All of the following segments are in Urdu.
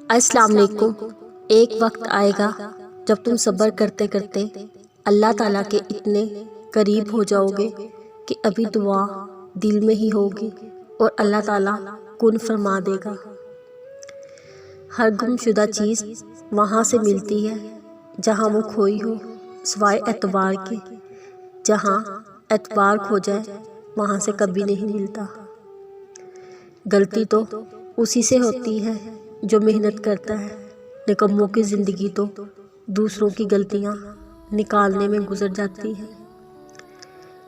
السلام علیکم۔ ایک وقت آئے گا جب تم صبر کرتے کرتے اللہ تعالیٰ کے اتنے قریب ہو جاؤ گے کہ ابھی دعا دل میں ہی ہوگی اور اللہ تعالیٰ کن فرما دے گا۔ ہر گم شدہ چیز وہاں سے ملتی ہے جہاں وہ کھوئی ہو، سوائے اعتبار کے۔ جہاں اعتبار کھو جائے وہاں سے کبھی نہیں ملتا۔ غلطی تو اسی سے ہوتی ہے جو محنت کرتا ہے، نکموں کی زندگی تو دوسروں کی غلطیاں نکالنے میں گزر جاتی ہے۔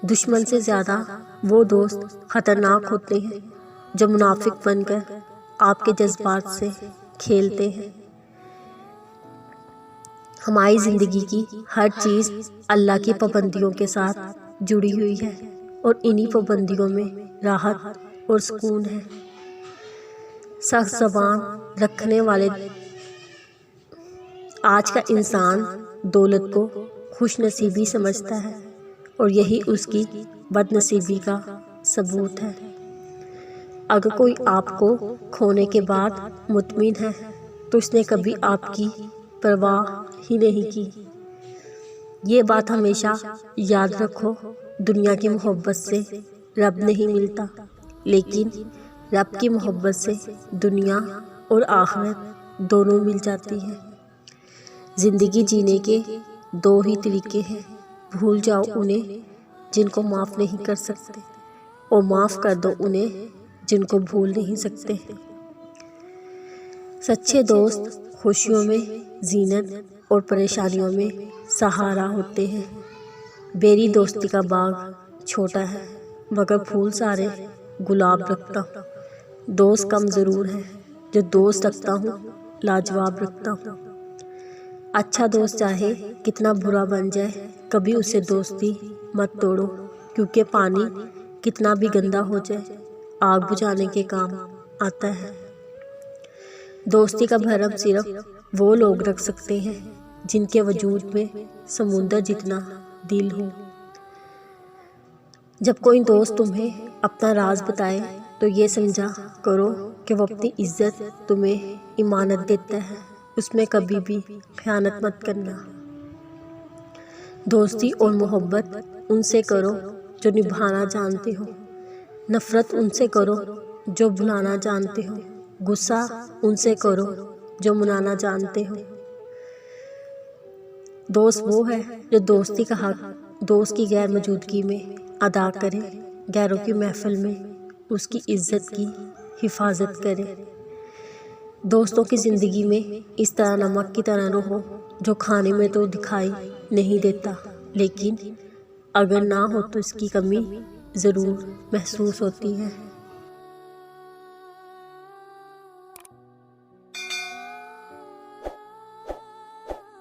دشمن سے زیادہ وہ دوست خطرناک ہوتے ہیں جو منافق بن کر آپ کے جذبات سے کھیلتے ہیں۔ ہماری زندگی کی ہر چیز اللہ کی پابندیوں کے ساتھ جڑی ہوئی ہے اور انہی پابندیوں میں راحت اور سکون ہے۔ سخت زبان رکھنے والے آج کا انسان دولت کو خوش نصیبی سمجھتا ہے اور یہی اس کی بد نصیبی کا ثبوت ہے۔ اگر کوئی آپ کو کھونے کے بعد مطمئن ہے تو اس نے کبھی آپ کی پرواہ ہی نہیں کی۔ یہ بات ہمیشہ یاد رکھو، دنیا کی محبت سے رب نہیں ملتا، لیکن رب کی محبت سے دنیا اور آخرت دونوں مل جاتی ہے۔ زندگی جینے کے دو ہی طریقے ہیں، بھول جاؤ انہیں جن کو معاف نہیں کر سکتے، اور معاف کر دو انہیں جن کو بھول نہیں سکتے۔ سچے دوست خوشیوں میں زینت اور پریشانیوں میں سہارا ہوتے ہیں۔ میری دوستی کا باغ چھوٹا ہے مگر پھول سارے گلاب رکھتا ہوں۔ دوست کم ضرور ہے، جو دوست رکھتا ہوں لاجواب رکھتا ہوں۔ اچھا دوست چاہے کتنا برا بن جائے کبھی اسے دوستی مت توڑو، کیونکہ پانی کتنا بھی گندا ہو جائے آگ بجھانے کے کام آتا ہے۔ دوستی کا بھرم صرف وہ لوگ رکھ سکتے ہیں جن کے وجود میں سمندر جتنا دل ہو۔ جب کوئی دوست تمہیں اپنا راز بتائے تو یہ سمجھا کرو کہ وہ اپنی عزت تمہیں امانت دیتا ہے، اس میں کبھی بھی خیانت مت کرنا۔ دوستی اور محبت ان سے کرو جو نبھانا جانتے ہو، نفرت ان سے کرو جو بھلانا جانتے ہو، غصہ ان سے کرو جو منانا جانتے ہو۔ دوست وہ ہے جو دوستی کا حق دوست کی غیر موجودگی میں ادا کرے، غیروں کی محفل میں اس کی عزت کی حفاظت کرے۔ دوستوں کی زندگی میں اس طرح نمک کی طرح رہو جو کھانے میں تو دکھائی نہیں دیتا، لیکن اگر نہ ہو تو اس کی کمی ضرور محسوس ہوتی ہے۔